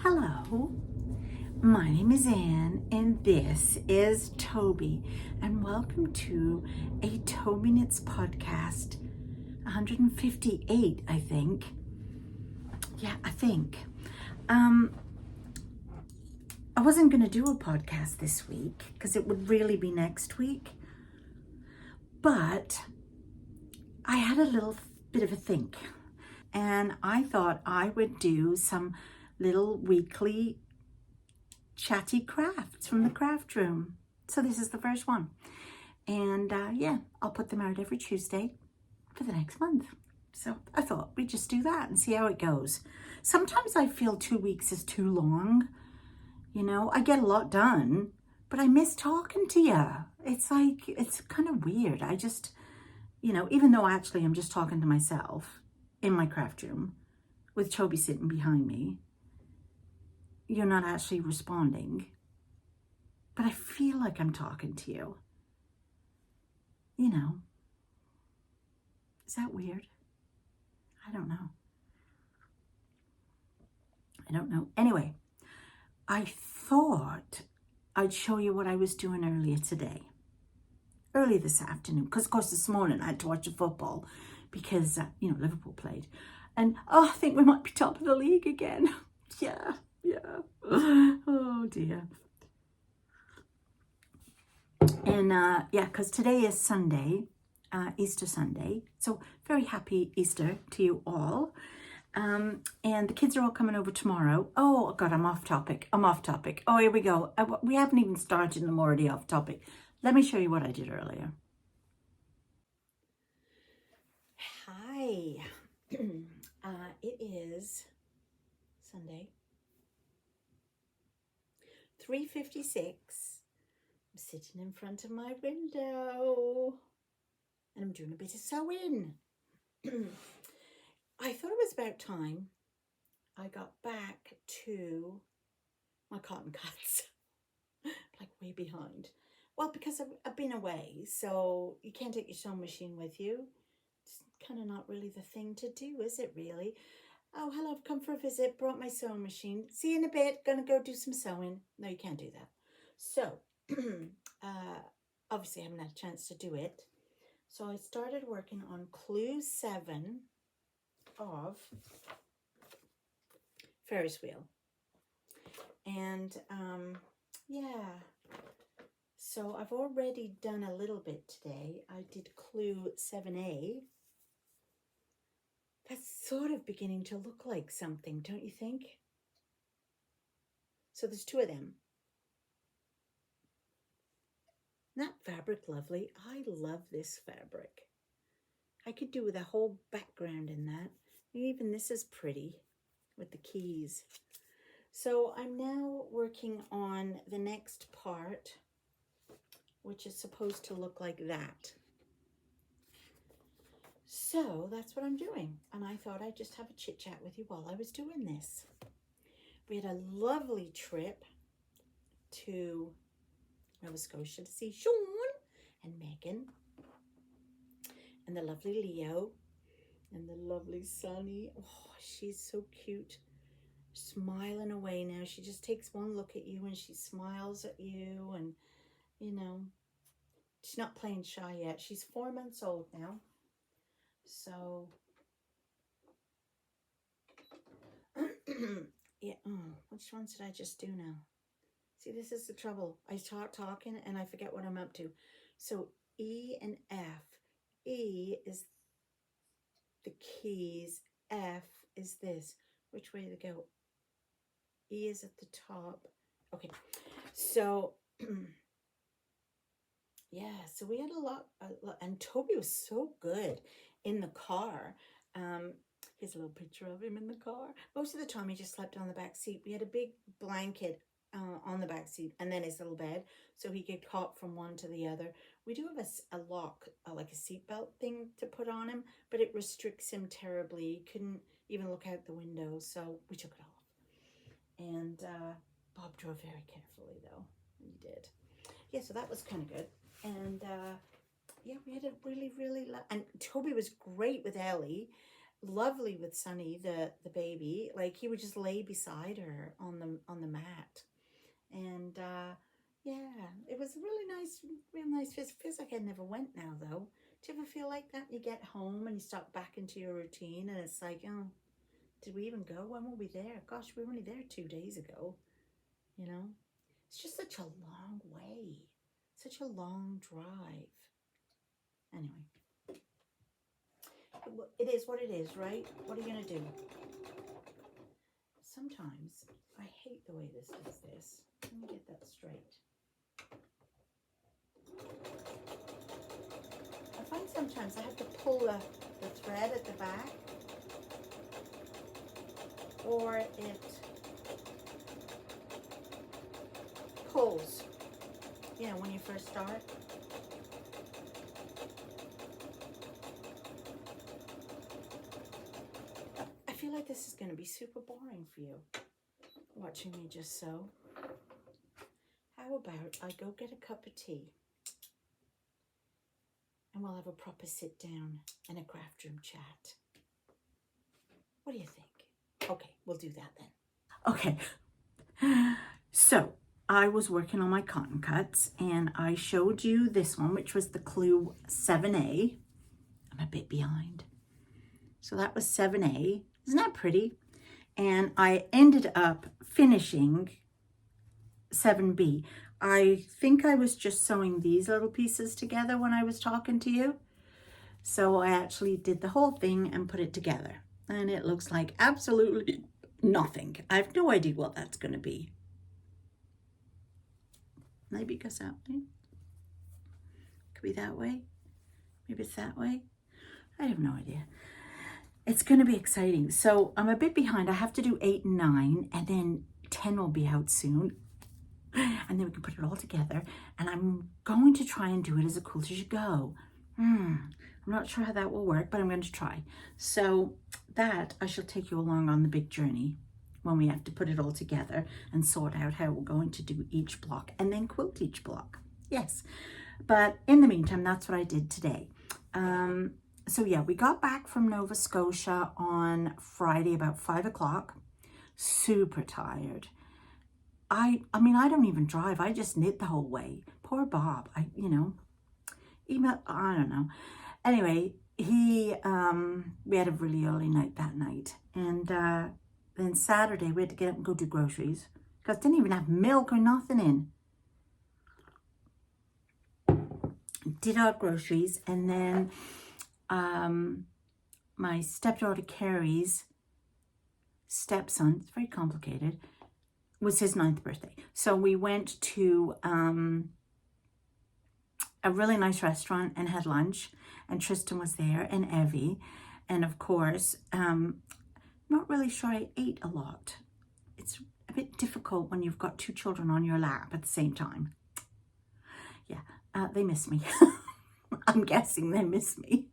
Hello, my name is Anne and this is Toby, and welcome to a Tobyknits podcast, 158 I think. Yeah, I think. I wasn't going to do a podcast this week because it would really be next week, but I had a little bit of a think and I thought I would do some little weekly chatty crafts from the craft room. So this is the first one. And yeah, I'll put them out every Tuesday for the next month. So I thought we'd just do that and see how it goes. Sometimes I feel 2 weeks is too long. You know, I get a lot done, but I miss talking to you. It's like, it's kind of weird. I just, you know, even though actually I'm just talking to myself in my craft room with Toby sitting behind me, you're not actually responding, but I feel like I'm talking to you. You know, is that weird? I don't know. Anyway, I thought I'd show you what I was doing earlier this afternoon, because of course this morning I had to watch the football because, you know, Liverpool played. And, I think we might be top of the league again. Yeah. Oh dear. And yeah, because today is Sunday, Easter Sunday. So very happy Easter to you all. And the kids are all coming over tomorrow. Oh God, I'm off topic. Oh, here we go. We haven't even started and I'm already off topic. Let me show you what I did earlier. Hi. It is Sunday, 3:56. I'm sitting in front of my window and I'm doing a bit of sewing. I thought it was about time I got back to my cotton cuts, like way behind. Well, because I've been away, so you can't take your sewing machine with you. It's kind of not really the thing to do, is it really? Oh, hello, I've come for a visit, brought my sewing machine. See you in a bit, gonna go do some sewing. No, you can't do that. So, obviously I haven't had a chance to do it. So I started working on clue 7 of Ferris wheel. And yeah, so I've already done a little bit today. I did clue 7A. That's sort of beginning to look like something, don't you think? So there's 2 of them. Isn't that fabric lovely? I love this fabric. I could do with a whole background in that. Even this is pretty with the keys. So I'm now working on the next part, which is supposed to look like that. So that's what I'm doing. And I thought I'd just have a chit chat with you while I was doing this. We had a lovely trip to Nova Scotia to see Shawn and Megan and the lovely Leo and the lovely Sunny. Oh, she's so cute. Smiling away now. She just takes one look at you and she smiles at you, and you know, she's not playing shy yet. She's 4 months old now. So yeah, which ones did I just do now? See, this is the trouble. I start talking and I forget what I'm up to. So E and F. E is the keys. F is this. Which way to go? E is at the top. Okay, so yeah, so we had a lot, and Toby was so good in the car. Here's a little picture of him in the car. Most of the time he just slept on the back seat. We had a big blanket on the back seat and then his little bed, so he could hop from one to the other. We do have a lock, like a seatbelt thing to put on him, but it restricts him terribly. He couldn't even look out the window, so we took it off. And Bob drove very carefully, though. He did. Yeah, so that was kind of good. And yeah, we had a really, and Toby was great with Ellie. lovely with Sunny, the baby. Like, he would just lay beside her on the mat. And yeah, it was a real nice visit. Feels like I never went now, though. Do you ever feel like that? You get home and you start back into your routine, and it's like, oh, did we even go? When were we there? Gosh, we were only there 2 days ago. You know, it's just such a long way, such a long drive. Anyway, it is what it is, right? What are you gonna do? Sometimes I hate the way this does this. Let me get that straight. I find sometimes I have to pull the thread at the back, or it pulls, you know, when you first start. I feel like this is going to be super boring for you, watching me just sew. How about I go get a cup of tea, and we'll have a proper sit down and a craft room chat. What do you think? Okay, we'll do that then. Okay, so I was working on my cotton cuts, and I showed you this one, which was the Clue 7A. I'm a bit behind. So that was 7A. Isn't that pretty? And I ended up finishing 7B. I think I was just sewing these little pieces together when I was talking to you. So I actually did the whole thing and put it together. And it looks like absolutely nothing. I have no idea what that's going to be. Maybe it goes that way. Could be that way. Maybe it's that way. I have no idea. It's going to be exciting. So I'm a bit behind. I have to do 8 and 9, and then 10 will be out soon. And then we can put it all together. And I'm going to try and do it as a quilt as you go. I'm not sure how that will work, but I'm going to try. So that I shall take you along on the big journey when we have to put it all together and sort out how we're going to do each block and then quilt each block. Yes. But in the meantime, that's what I did today. So yeah, we got back from Nova Scotia on Friday about 5 o'clock. Super tired. I mean, I don't even drive. I just knit the whole way. Poor Bob. I don't know. Anyway, we had a really early night that night. And then Saturday, we had to get up and go do groceries because didn't even have milk or nothing in. Did our groceries, and then my stepdaughter Carrie's stepson, it's very complicated, was his 9th birthday. So we went to a really nice restaurant and had lunch, and Tristan was there and Evie. And of course, not really sure I ate a lot. It's a bit difficult when you've got 2 children on your lap at the same time. Yeah, they miss me. I'm guessing they miss me.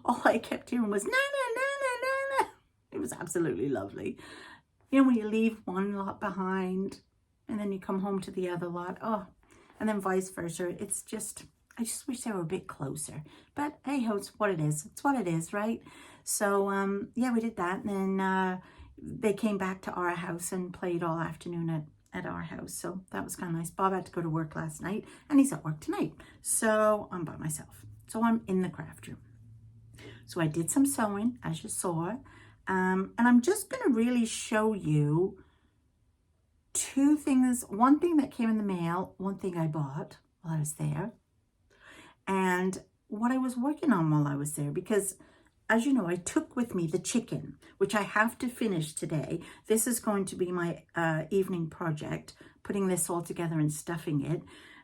All I kept hearing was, na, na, na, na, na, na. It was absolutely lovely. You know, when you leave one lot behind and then you come home to the other lot, oh, and then vice versa. It's just, I just wish they were a bit closer. But hey ho, it's what it is. It's what it is, right? So, yeah, we did that. And then they came back to our house and played all afternoon at our house. So that was kind of nice. Bob had to go to work last night and he's at work tonight. So I'm by myself. So I'm in the craft room. So I did some sewing, as you saw. And I'm just going to really show you 2 things. One thing that came in the mail, one thing I bought while I was there, and what I was working on while I was there. Because, as you know, I took with me the chicken, which I have to finish today. This is going to be my evening project, putting this all together and stuffing it,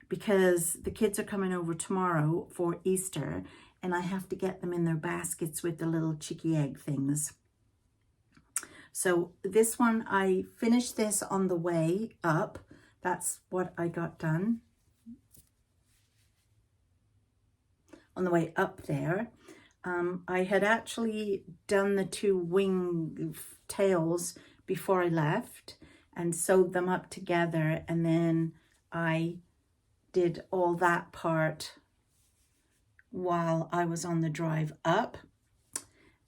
because the kids are coming over tomorrow for Easter, and I have to get them in their baskets with the little chicky egg things. So this one, I finished this on the way up. That's what I got done on the way up there. I had actually done the 2 wing tails before I left and sewed them up together. And then I did all that part while I was on the drive up.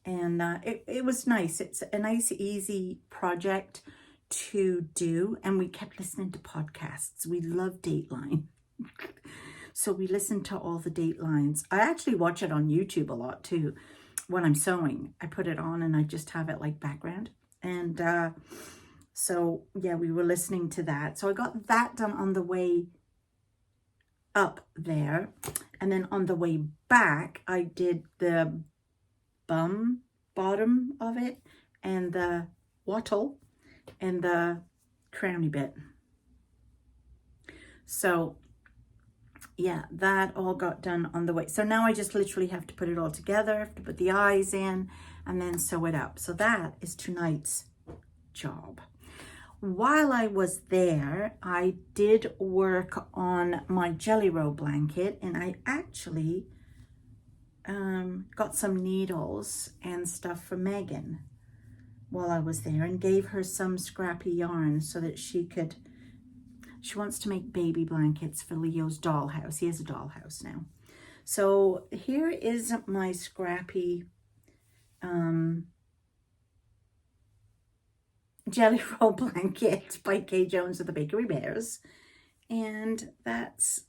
And it was nice. It's a nice, easy project to do. And we kept listening to podcasts. We love Dateline. So we listened to all the Datelines. I actually watch it on YouTube a lot too. When I'm sewing, I put it on and I just have it like background. And so, yeah, we were listening to that. So I got that done on the way up there. And then on the way back, I did the bottom of it and the wattle and the crowny bit. So yeah, that all got done on the way. So now I just literally have to put it all together, I have to put the eyes in and then sew it up. So that is tonight's job. While I was there, I did work on my jelly roll blanket, and I actually got some needles and stuff for Megan while I was there, and gave her some scrappy yarn so that she wants to make baby blankets for Leo's dollhouse. He has a dollhouse now. So here is my scrappy jelly roll blanket by Kay Jones of the Bakery Bears. And that's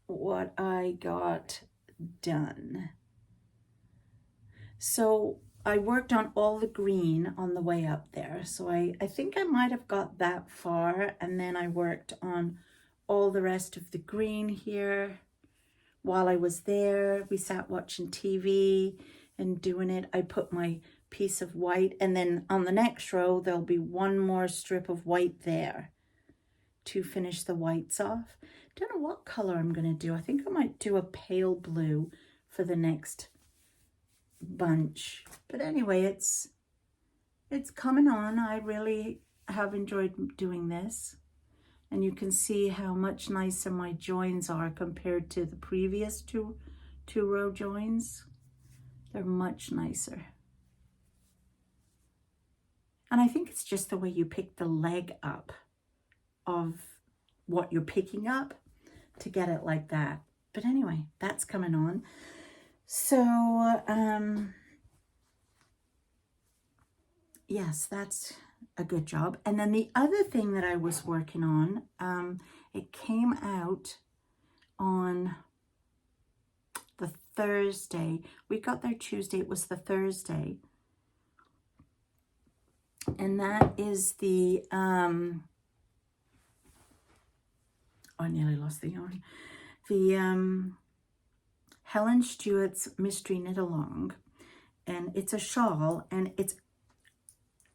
what I got done. So I worked on all the green on the way up there. So I think I might have got that far. And then I worked on all the rest of the green here. While I was there, we sat watching TV and doing it. I put my piece of white, and then on the next row, there'll be one more strip of white there to finish the whites off. Don't know what color I'm going to do. I think I might do a pale blue for the next bunch. But anyway, it's coming on. I really have enjoyed doing this. And you can see how much nicer my joins are compared to the previous two row joins. They're much nicer. And I think it's just the way you pick the leg up of what you're picking up to get it like that. But anyway, that's coming on. So, yes, that's a good job. And then the other thing that I was working on, it came out on the Thursday. We got there Tuesday. It was the Thursday. And that is the, I nearly lost the yarn. The Helen Stewart's Mystery Knit Along. And it's a shawl, and it's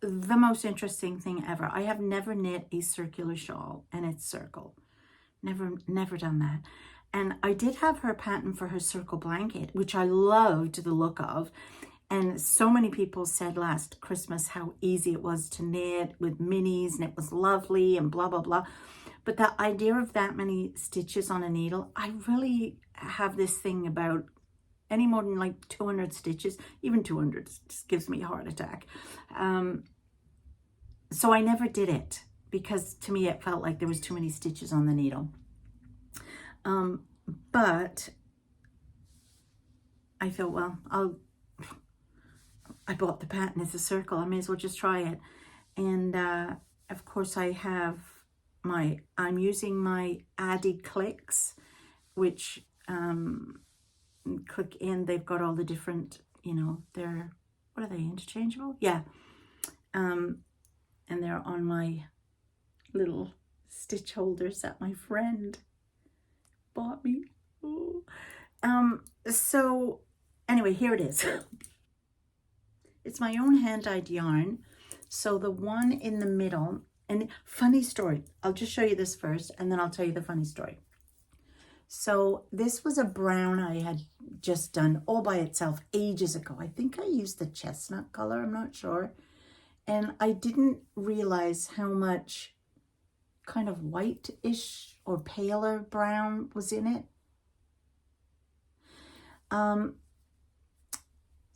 the most interesting thing ever. I have never knit a circular shawl, and it's circle. Never done that. And I did have her pattern for her circle blanket, which I loved the look of. And so many people said last Christmas how easy it was to knit with minis, and it was lovely and blah, blah, blah. But the idea of that many stitches on a needle, I really have this thing about any more than like 200 stitches, even 200 just gives me a heart attack. So I never did it because to me it felt like there was too many stitches on the needle. But I thought, well, I bought the pattern, it's a circle, I may as well just try it. And of course I have I'm using my Addy clicks, which click in, they've got all the different, they're, what are they, interchangeable? Yeah. And they're on my little stitch holders that my friend bought me. Ooh. So anyway, here it is. It's my own hand-dyed yarn. So the one in the middle, and funny story, I'll just show you this first and then I'll tell you the funny story. So this was a brown I had just done all by itself ages ago. I think I used the chestnut color, I'm not sure. And I didn't realize how much kind of white-ish or paler brown was in it.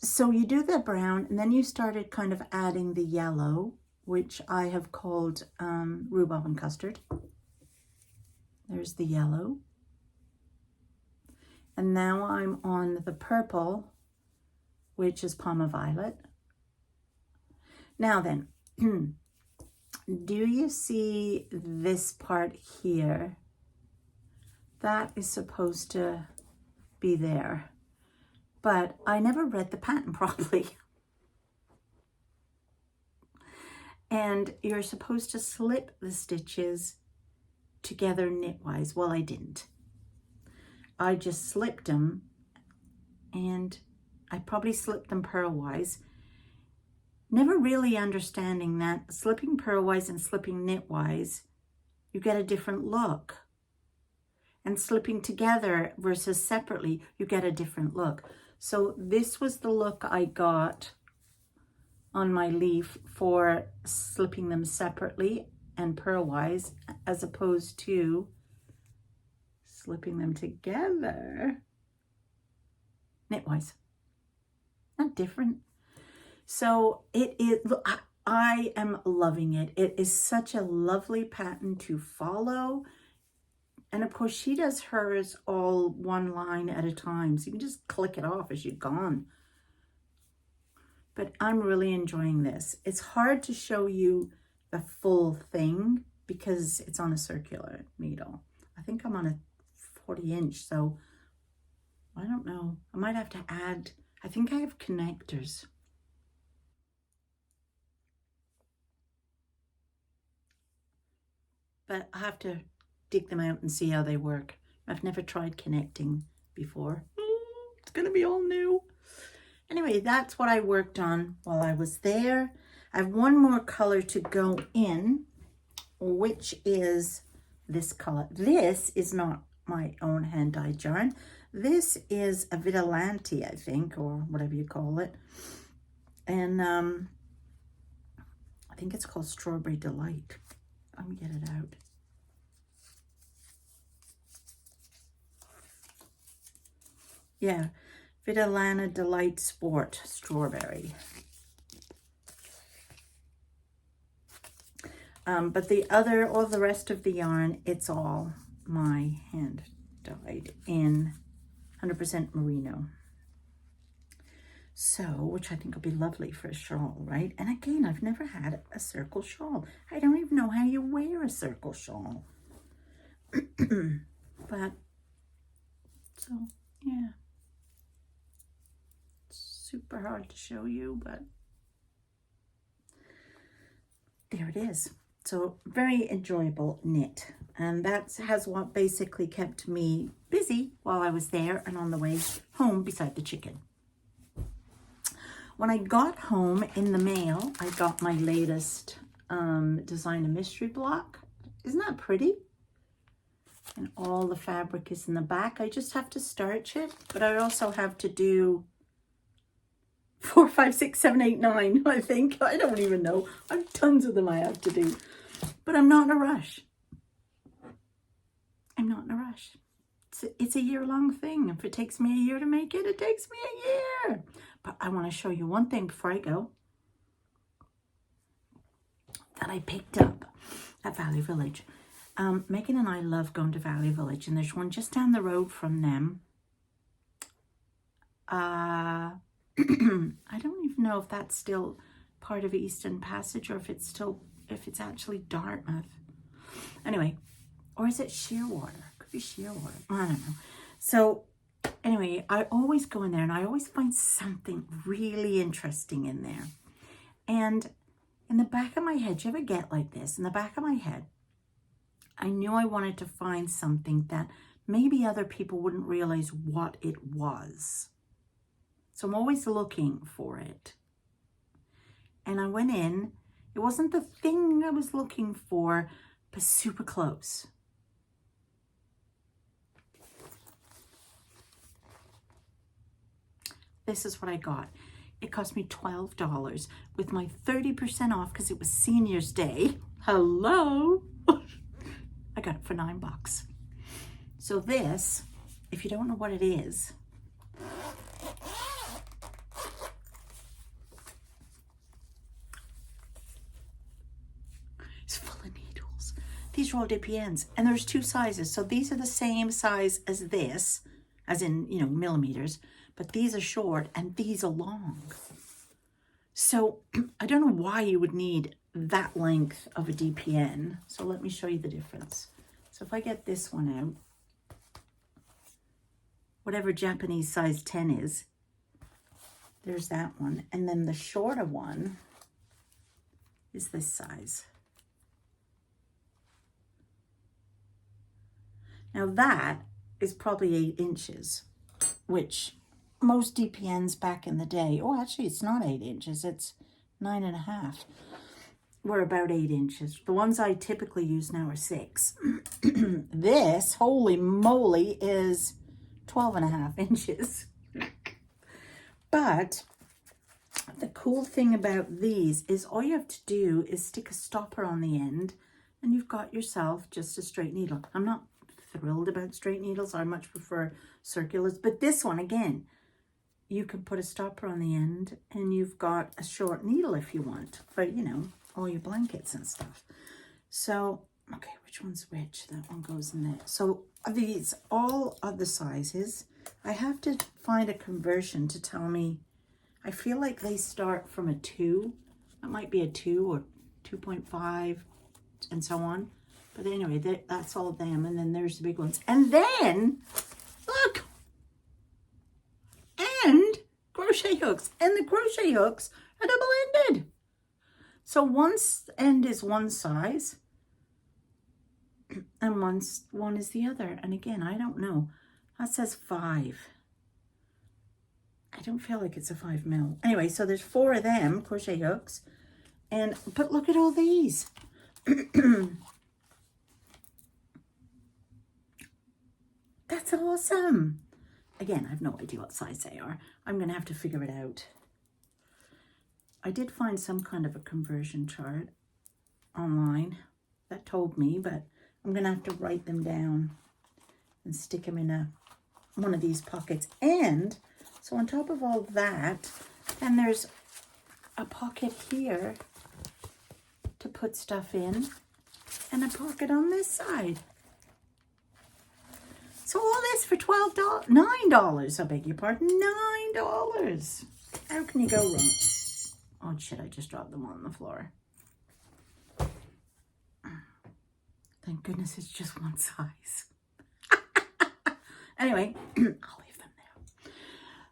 So you do the brown, and then you started kind of adding the yellow, which I have called rhubarb and custard. There's the yellow. And now I'm on the purple, which is Palma Violet. Now then, do you see this part here? That is supposed to be there, but I never read the pattern properly. And you're supposed to slip the stitches together knitwise. Well, I didn't. I just slipped them, and I probably slipped them purlwise, never really understanding that slipping purlwise and slipping knitwise, you get a different look. And slipping together versus separately, you get a different look. So this was the look I got on my leaf for slipping them separately and purlwise, as opposed to slipping them together knitwise. Not different. So it is, I am loving it. It is such a lovely pattern to follow. And of course she does hers all one line at a time, so you can just click it off as you're gone. But I'm really enjoying this. It's hard to show you the full thing because it's on a circular needle. I think I'm on a 40-inch, so I don't know. I might have to add, I think I have connectors. But I have to dig them out and see how they work. I've never tried connecting before. It's gonna be all new. Anyway, that's what I worked on while I was there. I have one more color to go in, which is this color. This is not my own hand-dyed yarn. This is a Vigilanti, I think, or whatever you call it. And I think it's called Strawberry Delight. Let me get it out. Yeah, Vigilanti Delight Sport Strawberry. But all the rest of the yarn, it's all my hand dyed in 100% merino. So, which I think will be lovely for a shawl, right? And again, I've never had a circle shawl. I don't even know how you wear a circle shawl. But, so, yeah. Super hard to show you, but there it is. So very enjoyable knit, and that has what basically kept me busy while I was there and on the way home beside the chicken. When I got home in the mail, I got my latest Design a Mystery block. Isn't that pretty? And all the fabric is in the back. I just have to starch it, but I also have to do 4, 5, 6, 7, 8, 9, I think. I don't even know. I have tons of them I have to do. But I'm not in a rush. I'm not in a rush. It's a year-long thing. If it takes me a year to make it, it takes me a year. But I want to show you one thing before I go that I picked up at Valley Village. Megan and I love going to Valley Village, and there's one just down the road from them. I don't even know if that's still part of Eastern Passage or if it's actually Dartmouth. Anyway, or is it Shearwater? Could be Shearwater. I don't know. So anyway, I always go in there and I always find something really interesting in there. And in the back of my head, do you ever get like this? In the back of my head, I knew I wanted to find something that maybe other people wouldn't realize what it was. So I'm always looking for it. And I went in. It wasn't the thing I was looking for, but super close. This is what I got. It cost me $12 with my 30% off because it was Senior's Day. Hello. I got it for $9. So this, if you don't know what it is, it's full of needles. These are all DPNs, and there's 2 sizes. So these are the same size as this, as in, millimeters, but these are short and these are long. So I don't know why you would need that length of a DPN. So let me show you the difference. So if I get this one out, whatever Japanese size 10 is, there's that one. And then the shorter one is this size. Now that is probably 8 inches, which most DPNs back in the day, oh, actually it's not 8 inches, it's 9.5, were about 8 inches. The ones I typically use now are 6. This, holy moly, is 12.5 inches. But the cool thing about these is all you have to do is stick a stopper on the end and you've got yourself just a straight needle. I'm not thrilled about straight needles. I much prefer circulars. But this one, again, you can put a stopper on the end and you've got a short needle if you want for, you know, all your blankets and stuff. So, okay, which one's which? That one goes in there. So these all are the sizes. I have to find a conversion to tell me. I feel like they start from a 2. That might be a 2 or 2.5 and so on. But anyway, that's all of them. And then there's the big ones. And then, look! And crochet hooks. And the crochet hooks are double-ended. So one end is one size. And one is the other. And again, I don't know. That says 5. I don't feel like it's a 5 mil. Anyway, so there's 4 of them, crochet hooks. But look at all these. That's awesome. Again, I have no idea what size they are. I'm going to have to figure it out. I did find some kind of a conversion chart online that told me, but I'm going to have to write them down and stick them in one of these pockets. And so on top of all that, then there's a pocket here to put stuff in and a pocket on this side. So all this for $9, I beg your pardon, $9. How can you go wrong? Oh shit, I just dropped them on the floor. Thank goodness it's just one size. Anyway, I'll leave them there.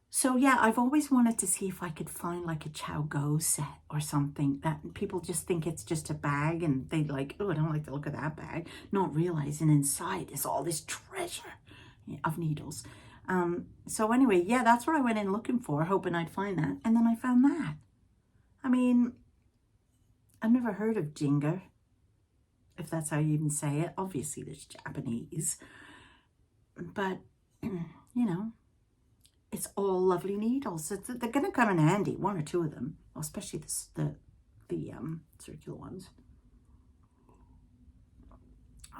So yeah, I've always wanted to see if I could find like a Chow Go set or something that people just think it's just a bag and they like, oh, I don't like the look of that bag, not realizing inside is all this treasure of needles. So anyway, yeah, that's what I went in looking for, hoping I'd find that. And then I found that. I mean, I've never heard of Jinga, if that's how you even say it. Obviously, there's Japanese. But, you know, it's all lovely needles. They're going to come in handy, 1 or 2 of them, especially the circular ones.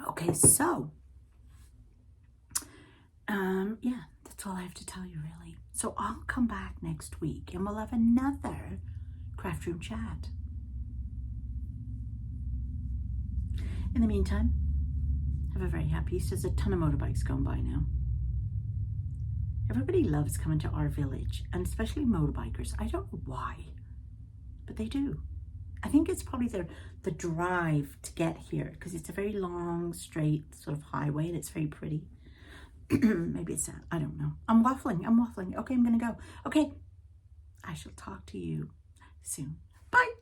Okay, so, yeah, that's all I have to tell you, really. So I'll come back next week and we'll have another craft room chat. In the meantime, have a very happy Easter. There's a ton of motorbikes going by now. Everybody loves coming to our village, and especially motorbikers. I don't know why, but they do. I think it's probably the drive to get here, because it's a very long, straight sort of highway, and it's very pretty. Maybe it's that. I don't know. I'm waffling. Okay, I'm going to go. Okay, I shall talk to you soon. Bye.